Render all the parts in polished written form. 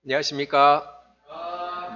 안녕하십니까?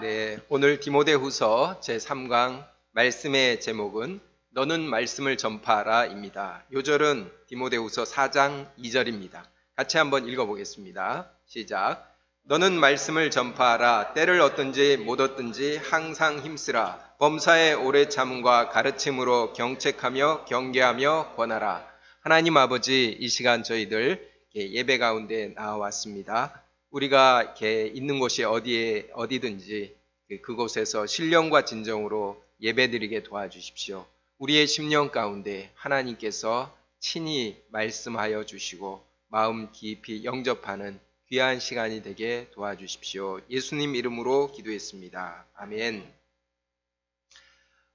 네, 오늘 디모데후서 제3강 말씀의 제목은 너는 말씀을 전파하라입니다. 요절은 디모데후서 4장 2절입니다. 같이 한번 읽어보겠습니다. 시작. 너는 말씀을 전파하라. 때를 얻든지 못 얻든지 항상 힘쓰라. 범사의 오래 참음과 가르침으로 경책하며 경계하며 권하라. 하나님 아버지, 이 시간 저희들 예배 가운데 나와왔습니다. 우리가 이렇게 있는 곳이 어디든지 그곳에서 신령과 진정으로 예배드리게 도와주십시오. 우리의 심령 가운데 하나님께서 친히 말씀하여 주시고 마음 깊이 영접하는 귀한 시간이 되게 도와주십시오. 예수님 이름으로 기도했습니다. 아멘.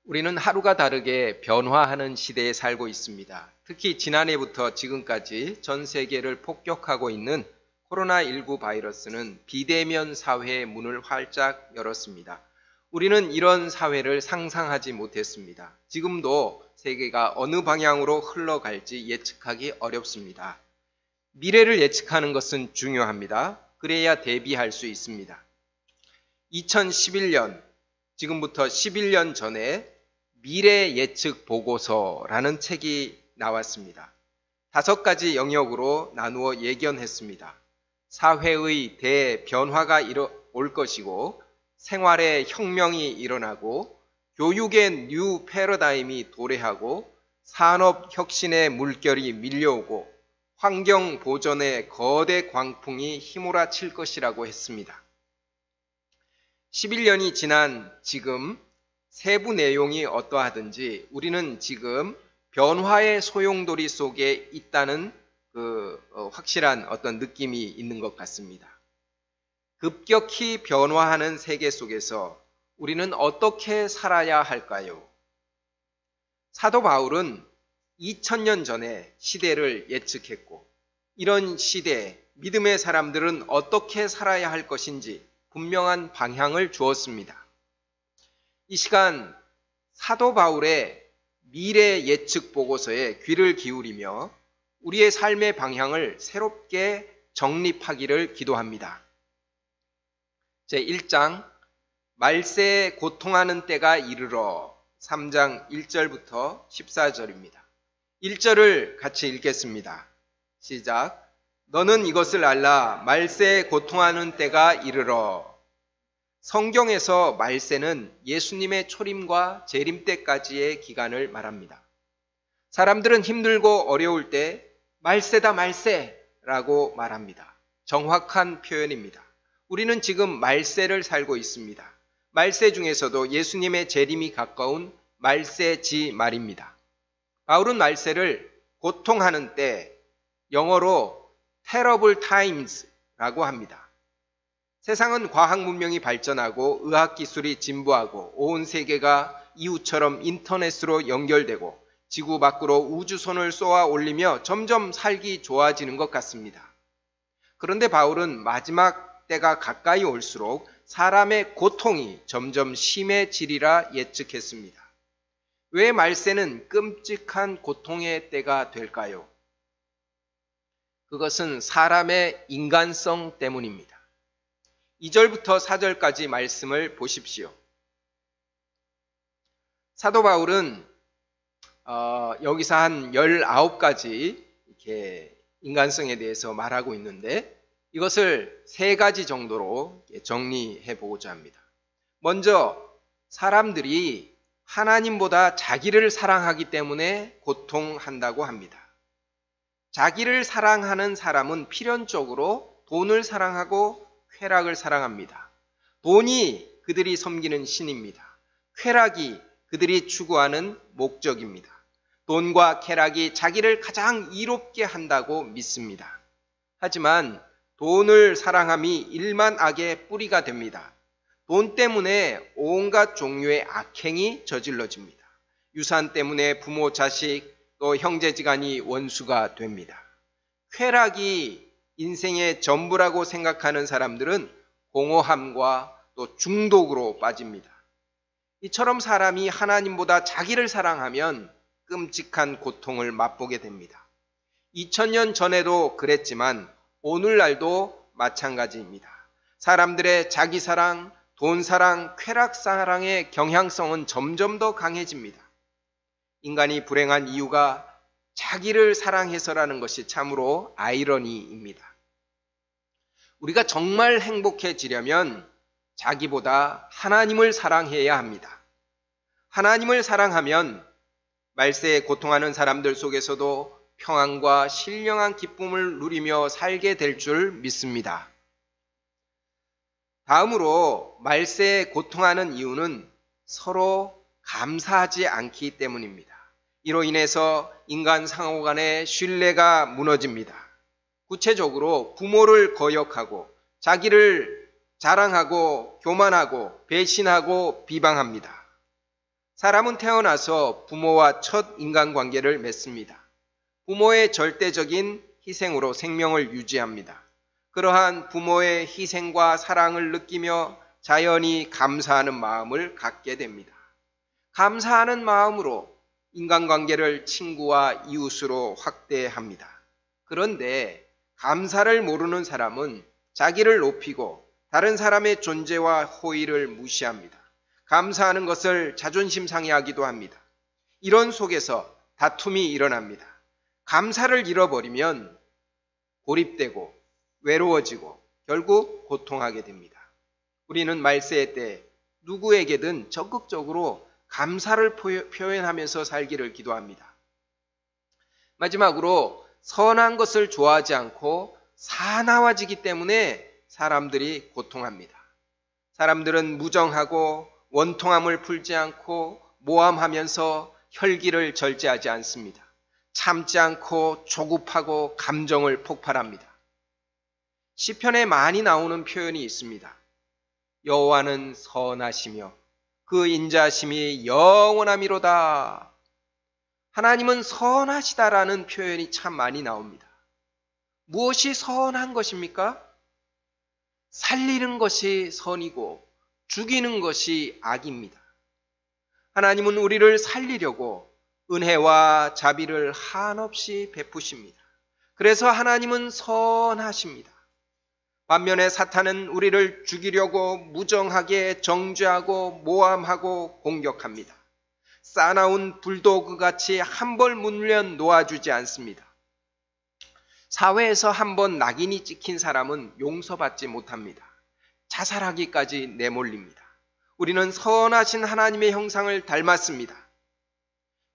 우리는 하루가 다르게 변화하는 시대에 살고 있습니다. 특히 지난해부터 지금까지 전 세계를 폭격하고 있는 코로나19 바이러스는 비대면 사회의 문을 활짝 열었습니다. 우리는 이런 사회를 상상하지 못했습니다. 지금도 세계가 어느 방향으로 흘러갈지 예측하기 어렵습니다. 미래를 예측하는 것은 중요합니다. 그래야 대비할 수 있습니다. 2011년, 지금부터 11년 전에 미래 예측 보고서라는 책이 나왔습니다. 5가지 영역으로 나누어 예견했습니다. 사회의 대변화가 올 것이고, 생활의 혁명이 일어나고, 교육의 뉴 패러다임이 도래하고, 산업 혁신의 물결이 밀려오고, 환경 보전의 거대 광풍이 휘몰아칠 것이라고 했습니다. 11년이 지난 지금 세부 내용이 어떠하든지 우리는 지금 변화의 소용돌이 속에 있다는 확실한 어떤 느낌이 있는 것 같습니다. 급격히 변화하는 세계 속에서 우리는 어떻게 살아야 할까요? 사도 바울은 2000년 전에 시대를 예측했고, 이런 시대에 믿음의 사람들은 어떻게 살아야 할 것인지 분명한 방향을 주었습니다. 이 시간 사도 바울의 미래 예측 보고서에 귀를 기울이며 우리의 삶의 방향을 새롭게 정립하기를 기도합니다. 제1장 말세에 고통하는 때가 이르러 3장 1절부터 14절입니다. 1절을 같이 읽겠습니다. 시작. 너는 이것을 알라. 말세에 고통하는 때가 이르러. 성경에서 말세는 예수님의 초림과 재림 때까지의 기간을 말합니다. 사람들은 힘들고 어려울 때 말세다 말세라고 말합니다. 정확한 표현입니다. 우리는 지금 말세를 살고 있습니다. 말세 중에서도 예수님의 재림이 가까운 말세지 말입니다. 바울은 말세를 고통하는 때, 영어로 terrible times라고 합니다. 세상은 과학 문명이 발전하고 의학 기술이 진보하고 온 세계가 이웃처럼 인터넷으로 연결되고 지구 밖으로 우주선을 쏘아 올리며 점점 살기 좋아지는 것 같습니다. 그런데 바울은 마지막 때가 가까이 올수록 사람의 고통이 점점 심해지리라 예측했습니다. 왜 말세는 끔찍한 고통의 때가 될까요? 그것은 사람의 인간성 때문입니다. 2절부터 4절까지 말씀을 보십시오. 사도 바울은 여기서 한 19가지 이렇게 인간성에 대해서 말하고 있는데 이것을 3가지 정도로 정리해 보고자 합니다. 먼저 사람들이 하나님보다 자기를 사랑하기 때문에 고통한다고 합니다. 자기를 사랑하는 사람은 필연적으로 돈을 사랑하고 쾌락을 사랑합니다. 돈이 그들이 섬기는 신입니다. 쾌락이 그들이 추구하는 목적입니다. 돈과 쾌락이 자기를 가장 이롭게 한다고 믿습니다. 하지만 돈을 사랑함이 일만 악의 뿌리가 됩니다. 돈 때문에 온갖 종류의 악행이 저질러집니다. 유산 때문에 부모, 자식, 또 형제지간이 원수가 됩니다. 쾌락이 인생의 전부라고 생각하는 사람들은 공허함과 또 중독으로 빠집니다. 이처럼 사람이 하나님보다 자기를 사랑하면 끔찍한 고통을 맛보게 됩니다. 2000년 전에도 그랬지만 오늘날도 마찬가지입니다. 사람들의 자기 사랑, 돈 사랑, 쾌락 사랑의 경향성은 점점 더 강해집니다. 인간이 불행한 이유가 자기를 사랑해서라는 것이 참으로 아이러니입니다. 우리가 정말 행복해지려면 자기보다 하나님을 사랑해야 합니다. 하나님을 사랑하면 말세에 고통하는 사람들 속에서도 평안과 신령한 기쁨을 누리며 살게 될 줄 믿습니다. 다음으로 말세에 고통하는 이유는 서로 감사하지 않기 때문입니다. 이로 인해서 인간 상호 간의 신뢰가 무너집니다. 구체적으로 부모를 거역하고 자기를 자랑하고 교만하고 배신하고 비방합니다. 사람은 태어나서 부모와 첫 인간관계를 맺습니다. 부모의 절대적인 희생으로 생명을 유지합니다. 그러한 부모의 희생과 사랑을 느끼며 자연히 감사하는 마음을 갖게 됩니다. 감사하는 마음으로 인간관계를 친구와 이웃으로 확대합니다. 그런데 감사를 모르는 사람은 자기를 높이고 다른 사람의 존재와 호의를 무시합니다. 감사하는 것을 자존심 상해하기도 합니다. 이런 속에서 다툼이 일어납니다. 감사를 잃어버리면 고립되고 외로워지고 결국 고통하게 됩니다. 우리는 말세의 때 누구에게든 적극적으로 감사를 표현하면서 살기를 기도합니다. 마지막으로 선한 것을 좋아하지 않고 사나워지기 때문에 사람들이 고통합니다. 사람들은 무정하고 원통함을 풀지 않고 모함하면서 혈기를 절제하지 않습니다. 참지 않고 조급하고 감정을 폭발합니다. 시편에 많이 나오는 표현이 있습니다. 여호와는 선하시며 그 인자심이 영원하미로다. 하나님은 선하시다라는 표현이 참 많이 나옵니다. 무엇이 선한 것입니까? 살리는 것이 선이고 죽이는 것이 악입니다. 하나님은 우리를 살리려고 은혜와 자비를 한없이 베푸십니다. 그래서 하나님은 선하십니다. 반면에 사탄은 우리를 죽이려고 무정하게 정죄하고 모함하고 공격합니다. 싸나운 불도그같이 한 벌 문면 놓아주지 않습니다. 사회에서 한번 낙인이 찍힌 사람은 용서받지 못합니다. 자살하기까지 내몰립니다. 우리는 선하신 하나님의 형상을 닮았습니다.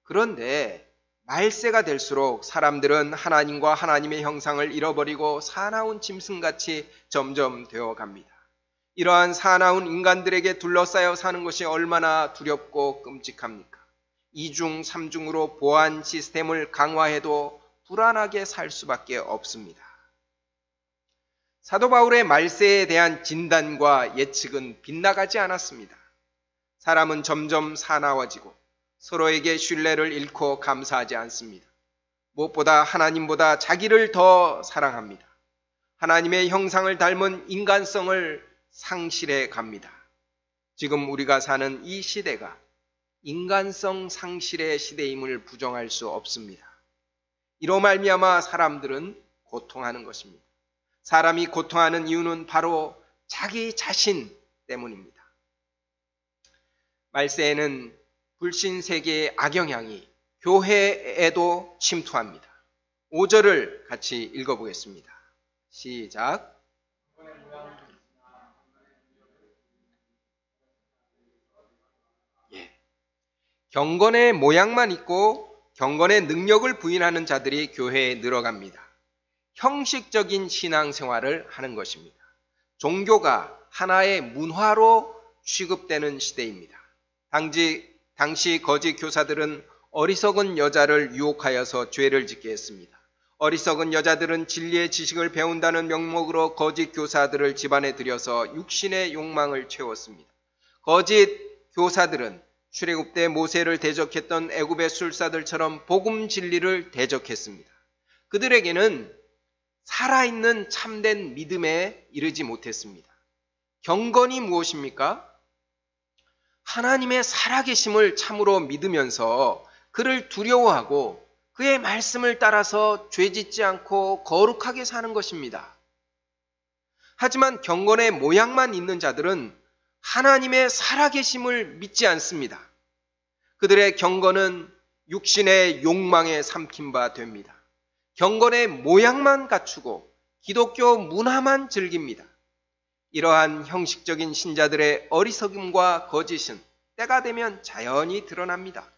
그런데 말세가 될수록 사람들은 하나님과 하나님의 형상을 잃어버리고 사나운 짐승같이 점점 되어갑니다. 이러한 사나운 인간들에게 둘러싸여 사는 것이 얼마나 두렵고 끔찍합니까? 이중, 삼중으로 보안 시스템을 강화해도 불안하게 살 수밖에 없습니다. 사도 바울의 말세에 대한 진단과 예측은 빗나가지 않았습니다. 사람은 점점 사나워지고 서로에게 신뢰를 잃고 감사하지 않습니다. 무엇보다 하나님보다 자기를 더 사랑합니다. 하나님의 형상을 닮은 인간성을 상실해 갑니다. 지금 우리가 사는 이 시대가 인간성 상실의 시대임을 부정할 수 없습니다. 이로 말미암아 사람들은 고통하는 것입니다. 사람이 고통하는 이유는 바로 자기 자신 때문입니다. 말세에는 불신 세계의 악영향이 교회에도 침투합니다. 5절을 같이 읽어보겠습니다. 시작. 경건의 모양만 있고 경건의 능력을 부인하는 자들이 교회에 늘어갑니다. 형식적인 신앙생활을 하는 것입니다. 종교가 하나의 문화로 취급되는 시대입니다. 당시 거짓 교사들은 어리석은 여자를 유혹하여서 죄를 짓게 했습니다. 어리석은 여자들은 진리의 지식을 배운다는 명목으로 거짓 교사들을 집안에 들여서 육신의 욕망을 채웠습니다. 거짓 교사들은 출애굽 때 모세를 대적했던 애굽의 술사들처럼 복음 진리를 대적했습니다. 그들에게는 살아있는 참된 믿음에 이르지 못했습니다. 경건이 무엇입니까? 하나님의 살아계심을 참으로 믿으면서 그를 두려워하고 그의 말씀을 따라서 죄짓지 않고 거룩하게 사는 것입니다. 하지만 경건의 모양만 있는 자들은 하나님의 살아계심을 믿지 않습니다. 그들의 경건은 육신의 욕망에 삼킨 바 됩니다. 경건의 모양만 갖추고 기독교 문화만 즐깁니다. 이러한 형식적인 신자들의 어리석음과 거짓은 때가 되면 자연히 드러납니다.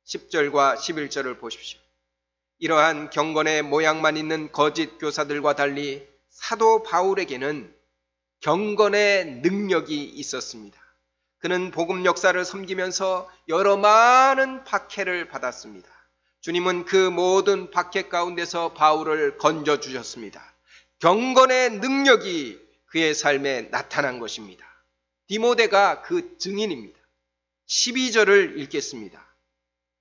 10절과 11절을 보십시오. 이러한 경건의 모양만 있는 거짓 교사들과 달리 사도 바울에게는 경건의 능력이 있었습니다. 그는 복음 역사를 섬기면서 여러 많은 박해를 받았습니다. 주님은 그 모든 박해 가운데서 바울을 건져주셨습니다. 경건의 능력이 그의 삶에 나타난 것입니다. 디모데가 그 증인입니다. 12절을 읽겠습니다.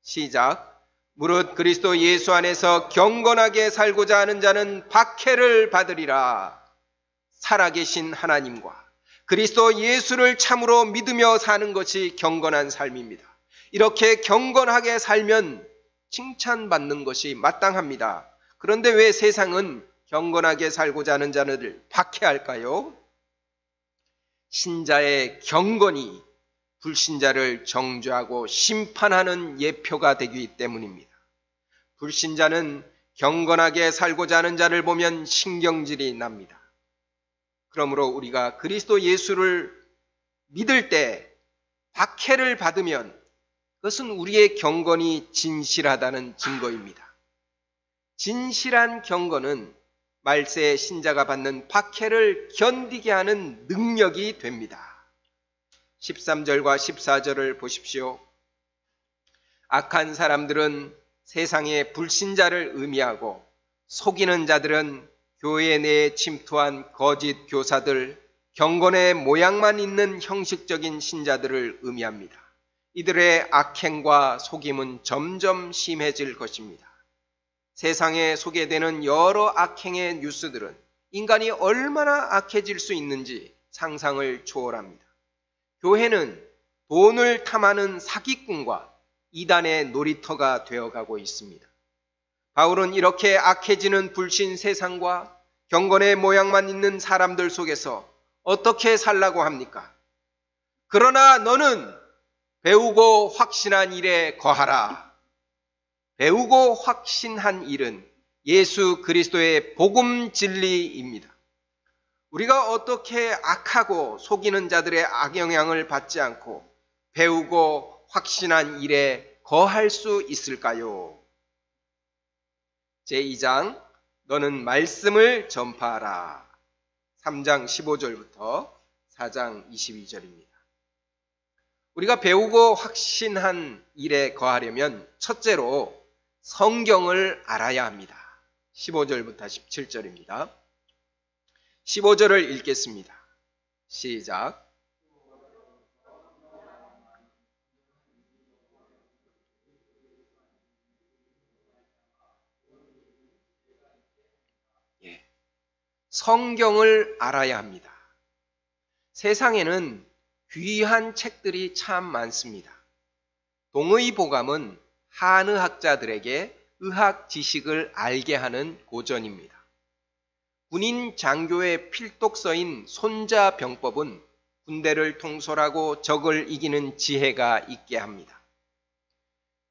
시작. 무릇 그리스도 예수 안에서 경건하게 살고자 하는 자는 박해를 받으리라. 살아계신 하나님과 그리스도 예수를 참으로 믿으며 사는 것이 경건한 삶입니다. 이렇게 경건하게 살면 칭찬받는 것이 마땅합니다. 그런데 왜 세상은 경건하게 살고자 하는 자를 박해할까요? 신자의 경건이 불신자를 정죄하고 심판하는 예표가 되기 때문입니다. 불신자는 경건하게 살고자 하는 자를 보면 신경질이 납니다. 그러므로 우리가 그리스도 예수를 믿을 때 박해를 받으면 그것은 우리의 경건이 진실하다는 증거입니다. 진실한 경건은 말세의 신자가 받는 박해를 견디게 하는 능력이 됩니다. 13절과 14절을 보십시오. 악한 사람들은 세상의 불신자를 의미하고 속이는 자들은 교회 내에 침투한 거짓 교사들, 경건의 모양만 있는 형식적인 신자들을 의미합니다. 이들의 악행과 속임은 점점 심해질 것입니다. 세상에 소개되는 여러 악행의 뉴스들은 인간이 얼마나 악해질 수 있는지 상상을 초월합니다. 교회는 돈을 탐하는 사기꾼과 이단의 놀이터가 되어가고 있습니다. 바울은 이렇게 악해지는 불신 세상과 경건의 모양만 있는 사람들 속에서 어떻게 살라고 합니까? 그러나 너는 배우고 확신한 일에 거하라. 배우고 확신한 일은 예수 그리스도의 복음 진리입니다. 우리가 어떻게 악하고 속이는 자들의 악영향을 받지 않고 배우고 확신한 일에 거할 수 있을까요? 제2장 너는 말씀을 전파하라. 3장 15절부터 4장 22절입니다. 우리가 배우고 확신한 일에 거하려면 첫째로 성경을 알아야 합니다. 15절부터 17절입니다. 15절을 읽겠습니다. 시작. 성경을 알아야 합니다. 세상에는 귀한 책들이 참 많습니다. 동의보감은 한의학자들에게 의학 지식을 알게 하는 고전입니다. 군인 장교의 필독서인 손자병법은 군대를 통솔하고 적을 이기는 지혜가 있게 합니다.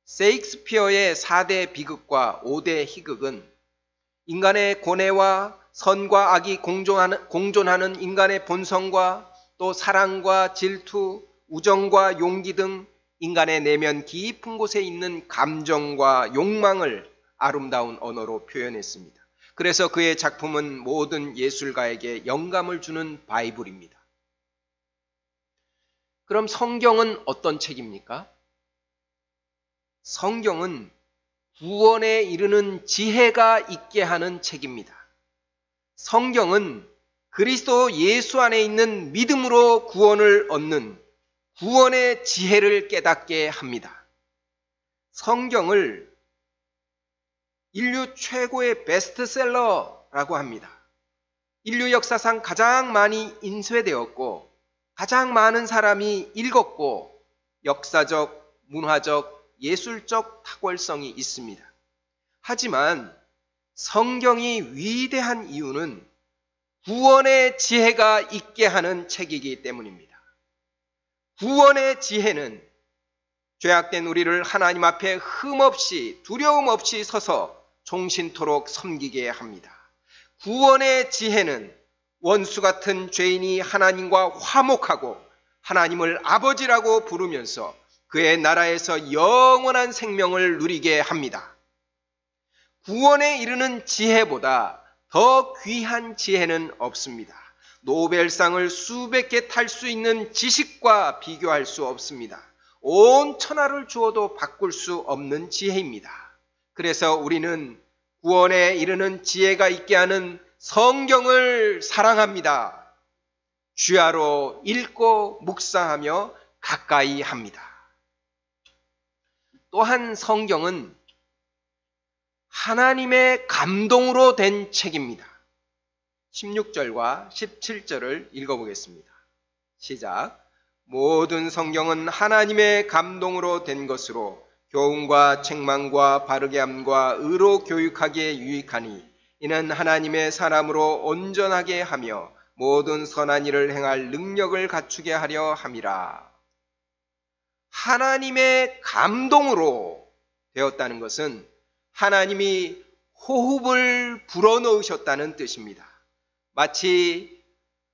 셰익스피어의 4대 비극과 5대 희극은 인간의 고뇌와 선과 악이 공존하는 인간의 본성과 또 사랑과 질투, 우정과 용기 등 인간의 내면 깊은 곳에 있는 감정과 욕망을 아름다운 언어로 표현했습니다. 그래서 그의 작품은 모든 예술가에게 영감을 주는 바이블입니다. 그럼 성경은 어떤 책입니까? 성경은 구원에 이르는 지혜가 있게 하는 책입니다. 성경은 그리스도 예수 안에 있는 믿음으로 구원을 얻는 구원의 지혜를 깨닫게 합니다. 성경을 인류 최고의 베스트셀러라고 합니다. 인류 역사상 가장 많이 인쇄되었고 가장 많은 사람이 읽었고 역사적, 문화적, 예술적 탁월성이 있습니다. 하지만 성경이 위대한 이유는 구원의 지혜가 있게 하는 책이기 때문입니다. 구원의 지혜는 죄악된 우리를 하나님 앞에 흠없이 두려움 없이 서서 종신토록 섬기게 합니다. 구원의 지혜는 원수 같은 죄인이 하나님과 화목하고 하나님을 아버지라고 부르면서 그의 나라에서 영원한 생명을 누리게 합니다. 구원에 이르는 지혜보다 더 귀한 지혜는 없습니다. 노벨상을 수백 개 탈 수 있는 지식과 비교할 수 없습니다. 온 천하를 주어도 바꿀 수 없는 지혜입니다. 그래서 우리는 구원에 이르는 지혜가 있게 하는 성경을 사랑합니다. 주야로 읽고 묵상하며 가까이 합니다. 또한 성경은 하나님의 감동으로 된 책입니다. 16절과 17절을 읽어보겠습니다. 시작. 모든 성경은 하나님의 감동으로 된 것으로 교훈과 책망과 바르게 함과 의로 교육하기에 유익하니 이는 하나님의 사람으로 온전하게 하며 모든 선한 일을 행할 능력을 갖추게 하려 함이라. 하나님의 감동으로 되었다는 것은 하나님이 호흡을 불어넣으셨다는 뜻입니다. 마치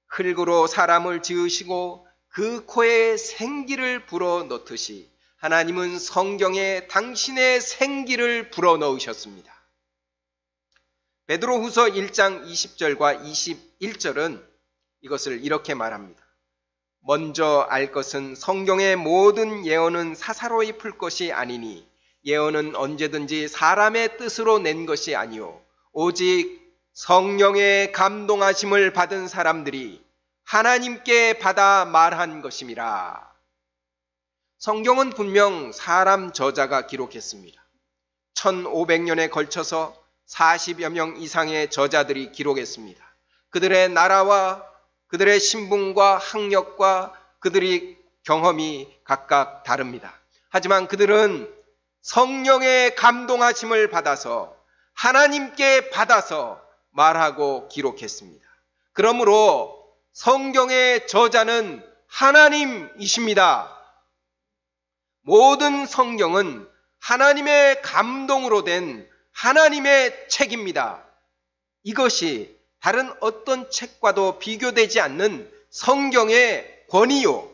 흙으로 사람을 지으시고 그 코에 생기를 불어넣듯이 하나님은 성경에 당신의 생기를 불어넣으셨습니다. 베드로후서 1장 20절과 21절은 이것을 이렇게 말합니다. 먼저 알 것은 성경의 모든 예언은 사사로이 풀 것이 아니니 예언은 언제든지 사람의 뜻으로 낸 것이 아니요 오직 성령의 감동하심을 받은 사람들이 하나님께 받아 말한 것임이라. 성경은 분명 사람 저자가 기록했습니다. 1500년에 걸쳐서 40여 명 이상의 저자들이 기록했습니다. 그들의 나라와 그들의 신분과 학력과 그들의 경험이 각각 다릅니다. 하지만 그들은 성령의 감동하심을 받아서 하나님께 받아서 말하고 기록했습니다. 그러므로 성경의 저자는 하나님이십니다. 모든 성경은 하나님의 감동으로 된 하나님의 책입니다. 이것이 다른 어떤 책과도 비교되지 않는 성경의 권위요,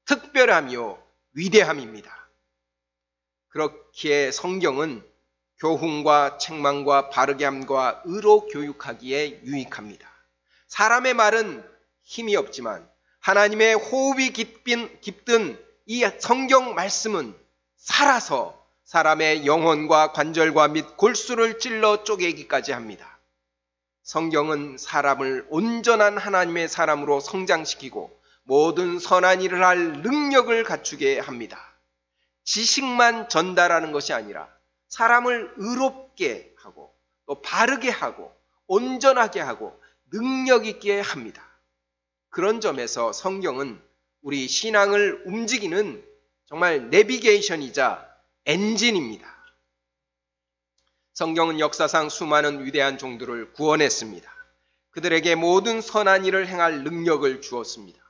특별함이요, 위대함입니다. 그렇기에 성경은 교훈과 책망과 바르게 함과 의로 교육하기에 유익합니다. 사람의 말은 힘이 없지만 하나님의 호흡이 깊든 이 성경 말씀은 살아서 사람의 영혼과 관절과 및 골수를 찔러 쪼개기까지 합니다. 성경은 사람을 온전한 하나님의 사람으로 성장시키고 모든 선한 일을 할 능력을 갖추게 합니다. 지식만 전달하는 것이 아니라 사람을 의롭게 하고 또 바르게 하고 온전하게 하고 능력 있게 합니다. 그런 점에서 성경은 우리 신앙을 움직이는 정말 내비게이션이자 엔진입니다. 성경은 역사상 수많은 위대한 종들을 구원했습니다. 그들에게 모든 선한 일을 행할 능력을 주었습니다.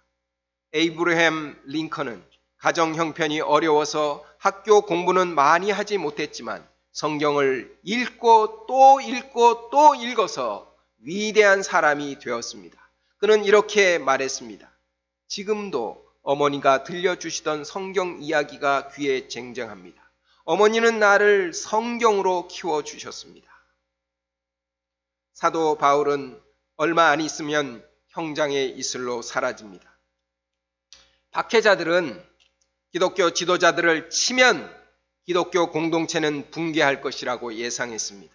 에이브러햄 링컨은 가정 형편이 어려워서 학교 공부는 많이 하지 못했지만 성경을 읽고 또 읽어서 위대한 사람이 되었습니다. 그는 이렇게 말했습니다. 지금도 어머니가 들려주시던 성경 이야기가 귀에 쟁쟁합니다. 어머니는 나를 성경으로 키워주셨습니다. 사도 바울은 얼마 안 있으면 형장의 이슬로 사라집니다. 박해자들은 기독교 지도자들을 치면 기독교 공동체는 붕괴할 것이라고 예상했습니다.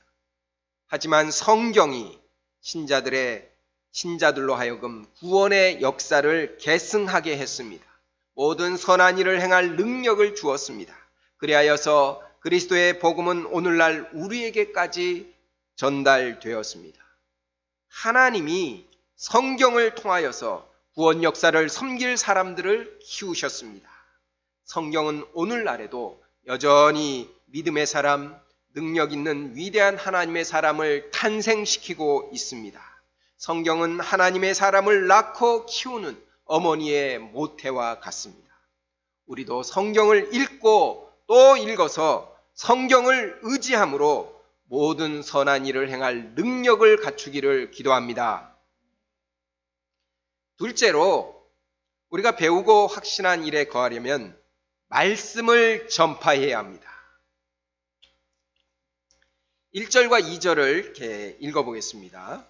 하지만 성경이 신자들로 하여금 구원의 역사를 계승하게 했습니다. 모든 선한 일을 행할 능력을 주었습니다. 그리하여서 그리스도의 복음은 오늘날 우리에게까지 전달되었습니다. 하나님이 성경을 통하여서 구원 역사를 섬길 사람들을 키우셨습니다. 성경은 오늘날에도 여전히 믿음의 사람, 능력 있는 위대한 하나님의 사람을 탄생시키고 있습니다. 성경은 하나님의 사람을 낳고 키우는 어머니의 모태와 같습니다. 우리도 성경을 읽고 또 읽어서 성경을 의지함으로 모든 선한 일을 행할 능력을 갖추기를 기도합니다. 둘째로, 우리가 배우고 확신한 일에 거하려면 말씀을 전파해야 합니다. 1절과 2절을 이렇게 읽어보겠습니다.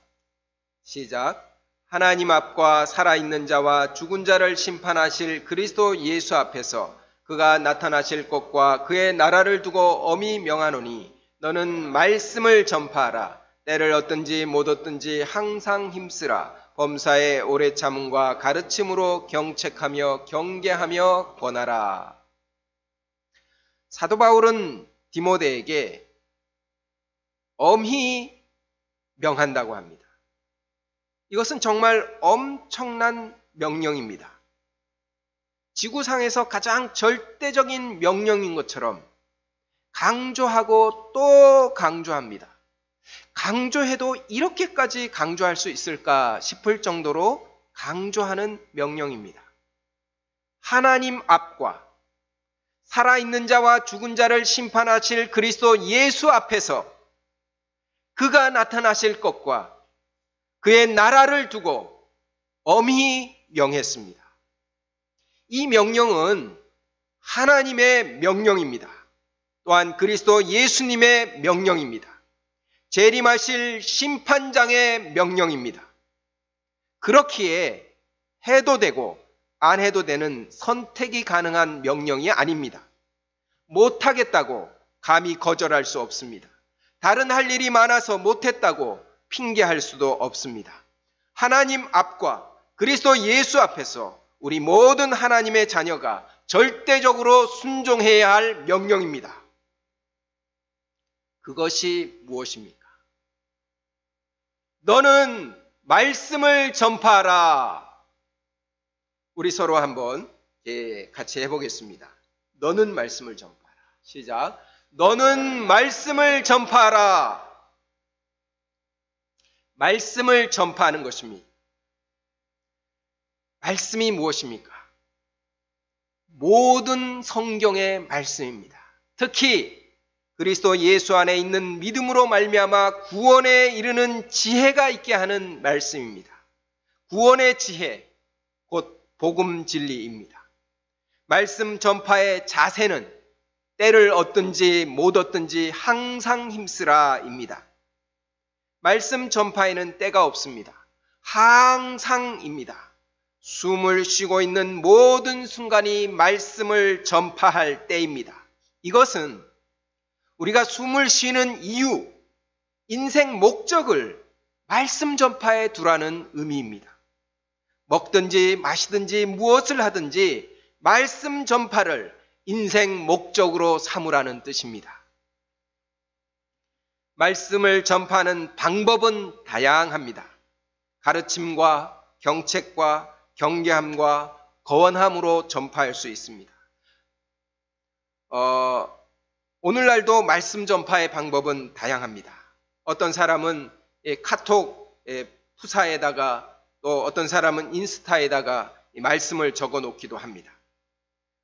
시작. 하나님 앞과 살아있는 자와 죽은 자를 심판하실 그리스도 예수 앞에서 그가 나타나실 것과 그의 나라를 두고 엄히 명하노니 너는 말씀을 전파하라. 때를 얻든지 못 얻든지 항상 힘쓰라. 범사의 오래 참음과 가르침으로 경책하며 경계하며 권하라. 사도 바울은 디모데에게 엄히 명한다고 합니다. 이것은 정말 엄청난 명령입니다. 지구상에서 가장 절대적인 명령인 것처럼 강조하고 또 강조합니다. 강조해도 이렇게까지 강조할 수 있을까 싶을 정도로 강조하는 명령입니다. 하나님 앞과 살아있는 자와 죽은 자를 심판하실 그리스도 예수 앞에서 그가 나타나실 것과 그의 나라를 두고 엄히 명했습니다. 이 명령은 하나님의 명령입니다. 또한 그리스도 예수님의 명령입니다. 재림하실 심판장의 명령입니다. 그렇기에 해도 되고 안 해도 되는 선택이 가능한 명령이 아닙니다. 못하겠다고 감히 거절할 수 없습니다. 다른 할 일이 많아서 못했다고 핑계할 수도 없습니다. 하나님 앞과 그리스도 예수 앞에서 우리 모든 하나님의 자녀가 절대적으로 순종해야 할 명령입니다. 그것이 무엇입니까? 너는 말씀을 전파하라. 우리 서로 한번 같이 해보겠습니다. 너는 말씀을 전파하라. 시작. 너는 말씀을 전파하라. 말씀을 전파하는 것입니다. 말씀이 무엇입니까? 모든 성경의 말씀입니다. 특히 그리스도 예수 안에 있는 믿음으로 말미암아 구원에 이르는 지혜가 있게 하는 말씀입니다. 구원의 지혜, 곧 복음 진리입니다. 말씀 전파의 자세는 때를 얻든지 못 얻든지 항상 힘쓰라입니다. 말씀 전파에는 때가 없습니다. 항상입니다. 숨을 쉬고 있는 모든 순간이 말씀을 전파할 때입니다. 이것은 우리가 숨을 쉬는 이유, 인생 목적을 말씀 전파에 두라는 의미입니다. 먹든지 마시든지 무엇을 하든지 말씀 전파를 인생 목적으로 삼으라는 뜻입니다. 말씀을 전파하는 방법은 다양합니다. 가르침과 경책과 경계함과 거원함으로 전파할 수 있습니다. 오늘날도 말씀 전파의 방법은 다양합니다. 어떤 사람은 카톡 푸사에다가 또 어떤 사람은 인스타에다가 말씀을 적어 놓기도 합니다.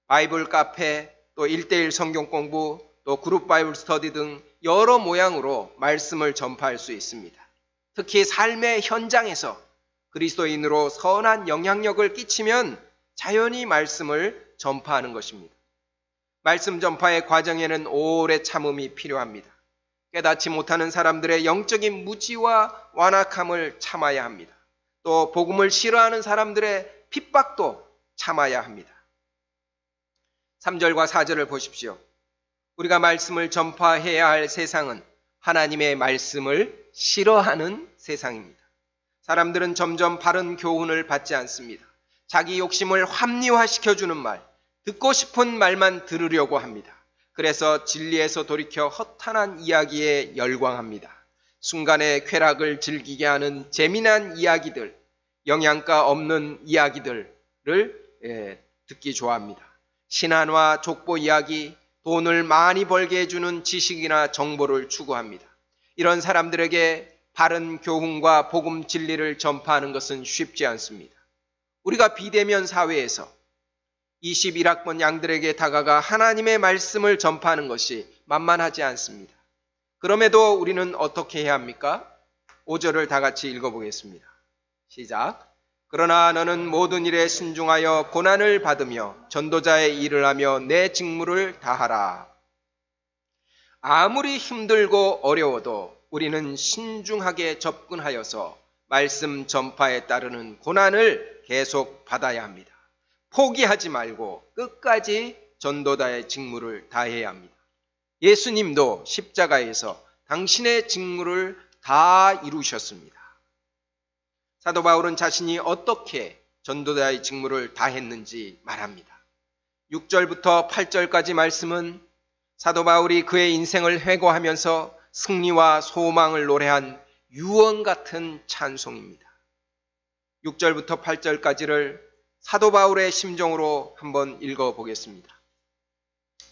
바이블 카페, 또 1:1 성경 공부, 또 그룹 바이블 스터디 등 여러 모양으로 말씀을 전파할 수 있습니다. 특히 삶의 현장에서 그리스도인으로 선한 영향력을 끼치면 자연히 말씀을 전파하는 것입니다. 말씀 전파의 과정에는 오래 참음이 필요합니다. 깨닫지 못하는 사람들의 영적인 무지와 완악함을 참아야 합니다. 또 복음을 싫어하는 사람들의 핍박도 참아야 합니다. 3절과 4절을 보십시오. 우리가 말씀을 전파해야 할 세상은 하나님의 말씀을 싫어하는 세상입니다. 사람들은 점점 바른 교훈을 받지 않습니다. 자기 욕심을 합리화시켜주는 말, 듣고 싶은 말만 들으려고 합니다. 그래서 진리에서 돌이켜 허탄한 이야기에 열광합니다. 순간의 쾌락을 즐기게 하는 재미난 이야기들, 영양가 없는 이야기들을 듣기 좋아합니다. 신한화, 족보 이야기, 돈을 많이 벌게 해주는 지식이나 정보를 추구합니다. 이런 사람들에게 바른 교훈과 복음 진리를 전파하는 것은 쉽지 않습니다. 우리가 비대면 사회에서 21학번 양들에게 다가가 하나님의 말씀을 전파하는 것이 만만하지 않습니다. 그럼에도 우리는 어떻게 해야 합니까? 5절을 다 같이 읽어보겠습니다. 시작. 그러나 너는 모든 일에 신중하여 고난을 받으며 전도자의 일을 하며 내 직무를 다하라. 아무리 힘들고 어려워도 우리는 신중하게 접근하여서 말씀 전파에 따르는 고난을 계속 받아야 합니다. 포기하지 말고 끝까지 전도자의 직무를 다해야 합니다. 예수님도 십자가에서 당신의 직무를 다 이루셨습니다. 사도 바울은 자신이 어떻게 전도자의 직무를 다했는지 말합니다. 6절부터 8절까지 말씀은 사도 바울이 그의 인생을 회고하면서 승리와 소망을 노래한 유언 같은 찬송입니다. 6절부터 8절까지를 사도 바울의 심정으로 한번 읽어보겠습니다.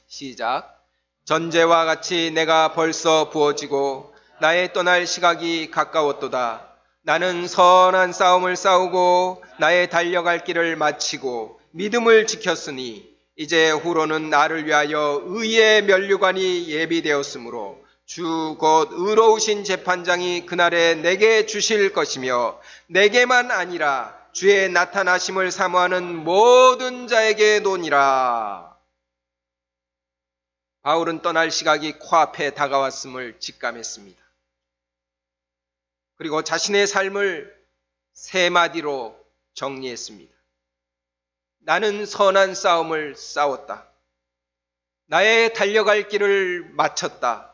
시작. 전제와 같이 내가 벌써 부어지고 나의 떠날 시각이 가까웠도다. 나는 선한 싸움을 싸우고 나의 달려갈 길을 마치고 믿음을 지켰으니 이제 후로는 나를 위하여 의의 면류관이 예비되었으므로 주 곧 의로우신 재판장이 그날에 내게 주실 것이며 내게만 아니라 주의 나타나심을 사모하는 모든 자에게 노니라. 바울은 떠날 시각이 코앞에 다가왔음을 직감했습니다. 그리고 자신의 삶을 세 마디로 정리했습니다. 나는 선한 싸움을 싸웠다. 나의 달려갈 길을 마쳤다.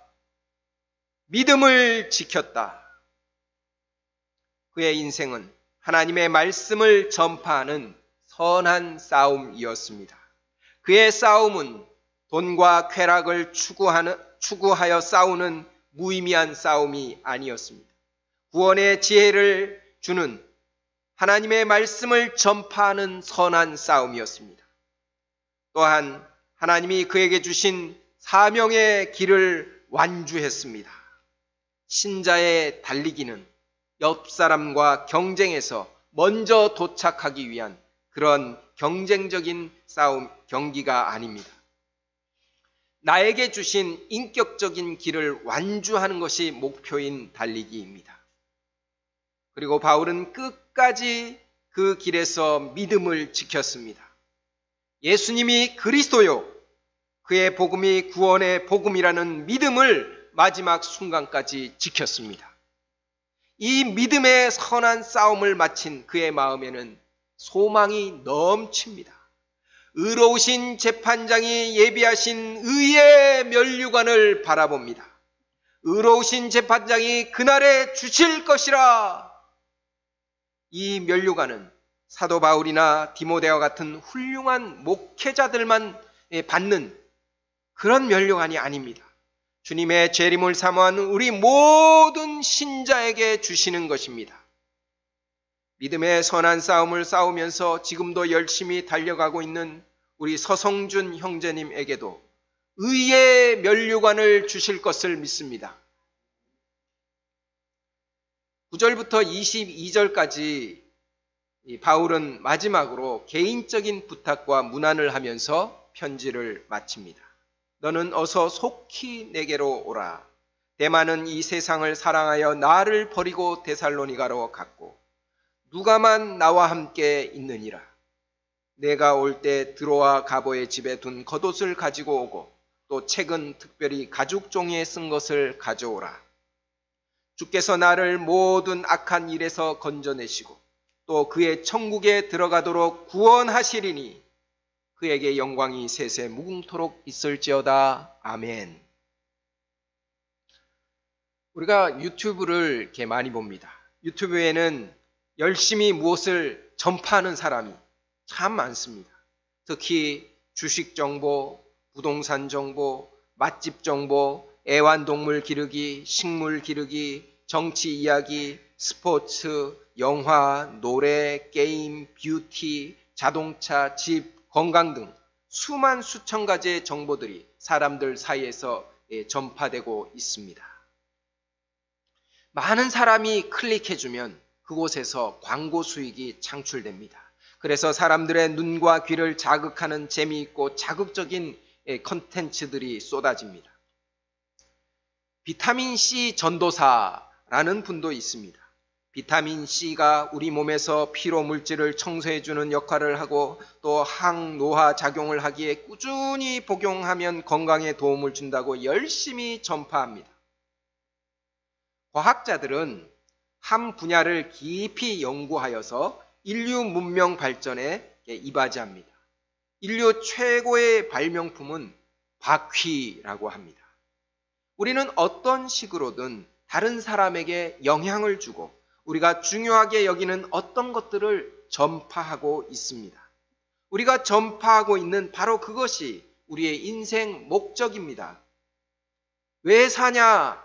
믿음을 지켰다. 그의 인생은 하나님의 말씀을 전파하는 선한 싸움이었습니다. 그의 싸움은 돈과 쾌락을 추구하여 싸우는 무의미한 싸움이 아니었습니다. 구원의 지혜를 주는 하나님의 말씀을 전파하는 선한 싸움이었습니다. 또한 하나님이 그에게 주신 사명의 길을 완주했습니다. 신자의 달리기는 옆 사람과 경쟁해서 먼저 도착하기 위한 그런 경쟁적인 싸움, 경기가 아닙니다. 나에게 주신 인격적인 길을 완주하는 것이 목표인 달리기입니다. 그리고 바울은 끝까지 그 길에서 믿음을 지켰습니다. 예수님이 그리스도요, 그의 복음이 구원의 복음이라는 믿음을 마지막 순간까지 지켰습니다. 이 믿음의 선한 싸움을 마친 그의 마음에는 소망이 넘칩니다. 의로우신 재판장이 예비하신 의의 면류관을 바라봅니다. 의로우신 재판장이 그날에 주실 것이라. 이 면류관은 사도 바울이나 디모데와 같은 훌륭한 목회자들만 받는 그런 면류관이 아닙니다. 주님의 재림을 사모하는 우리 모든 신자에게 주시는 것입니다. 믿음의 선한 싸움을 싸우면서 지금도 열심히 달려가고 있는 우리 서성준 형제님에게도 의의 면류관을 주실 것을 믿습니다. 9절부터 22절까지 바울은 마지막으로 개인적인 부탁과 문안을 하면서 편지를 마칩니다. 너는 어서 속히 내게로 오라. 데마는 이 세상을 사랑하여 나를 버리고 데살로니가로 갔고 누가만 나와 함께 있느니라. 내가 올 때 드로아 가보의 집에 둔 겉옷을 가지고 오고 또 책은 특별히 가죽 종이에 쓴 것을 가져오라. 주께서 나를 모든 악한 일에서 건져내시고 또 그의 천국에 들어가도록 구원하시리니 그에게 영광이 세세 무궁토록 있을지어다. 아멘. 우리가 유튜브를 이렇게 많이 봅니다. 유튜브에는 열심히 무엇을 전파하는 사람이 참 많습니다. 특히 주식 정보, 부동산 정보, 맛집 정보, 애완동물 기르기, 식물 기르기, 정치 이야기, 스포츠, 영화, 노래, 게임, 뷰티, 자동차, 집, 건강 등 수만 수천 가지의 정보들이 사람들 사이에서 전파되고 있습니다. 많은 사람이 클릭해주면 그곳에서 광고 수익이 창출됩니다. 그래서 사람들의 눈과 귀를 자극하는 재미있고 자극적인 컨텐츠들이 쏟아집니다. 비타민C 전도사라는 분도 있습니다. 비타민C가 우리 몸에서 피로 물질을 청소해주는 역할을 하고 또 항노화 작용을 하기에 꾸준히 복용하면 건강에 도움을 준다고 열심히 전파합니다. 과학자들은 한 분야를 깊이 연구하여서 인류 문명 발전에 이바지합니다. 인류 최고의 발명품은 바퀴라고 합니다. 우리는 어떤 식으로든 다른 사람에게 영향을 주고 우리가 중요하게 여기는 어떤 것들을 전파하고 있습니다. 우리가 전파하고 있는 바로 그것이 우리의 인생 목적입니다. 왜 사냐?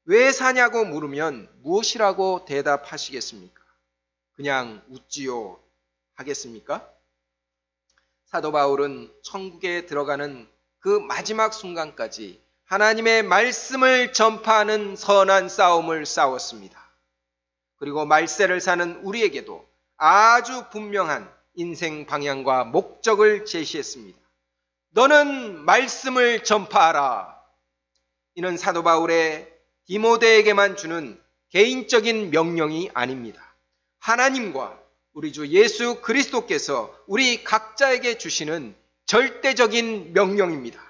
왜 사냐고 물으면 무엇이라고 대답하시겠습니까? 그냥 웃지요 하겠습니까? 사도 바울은 천국에 들어가는 그 마지막 순간까지 하나님의 말씀을 전파하는 선한 싸움을 싸웠습니다. 그리고 말세를 사는 우리에게도 아주 분명한 인생 방향과 목적을 제시했습니다. 너는 말씀을 전파하라. 이는 사도 바울의 디모데에게만 주는 개인적인 명령이 아닙니다. 하나님과 우리 주 예수 그리스도께서 우리 각자에게 주시는 절대적인 명령입니다.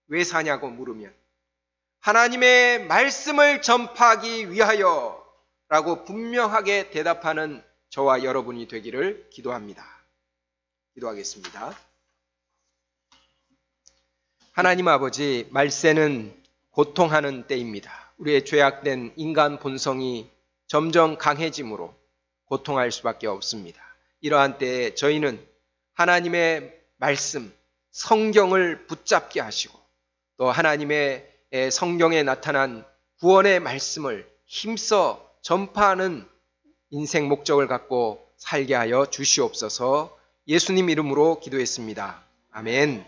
왜 사냐고 물으면 하나님의 말씀을 전파하기 위하여 라고 분명하게 대답하는 저와 여러분이 되기를 기도합니다. 기도하겠습니다. 하나님 아버지, 말세는 고통하는 때입니다. 우리의 죄악된 인간 본성이 점점 강해짐으로 고통할 수밖에 없습니다. 이러한 때에 저희는 하나님의 말씀, 성경을 붙잡게 하시고 또 하나님의 성경에 나타난 구원의 말씀을 힘써 전파하는 인생 목적을 갖고 살게 하여 주시옵소서. 예수님 이름으로 기도했습니다. 아멘.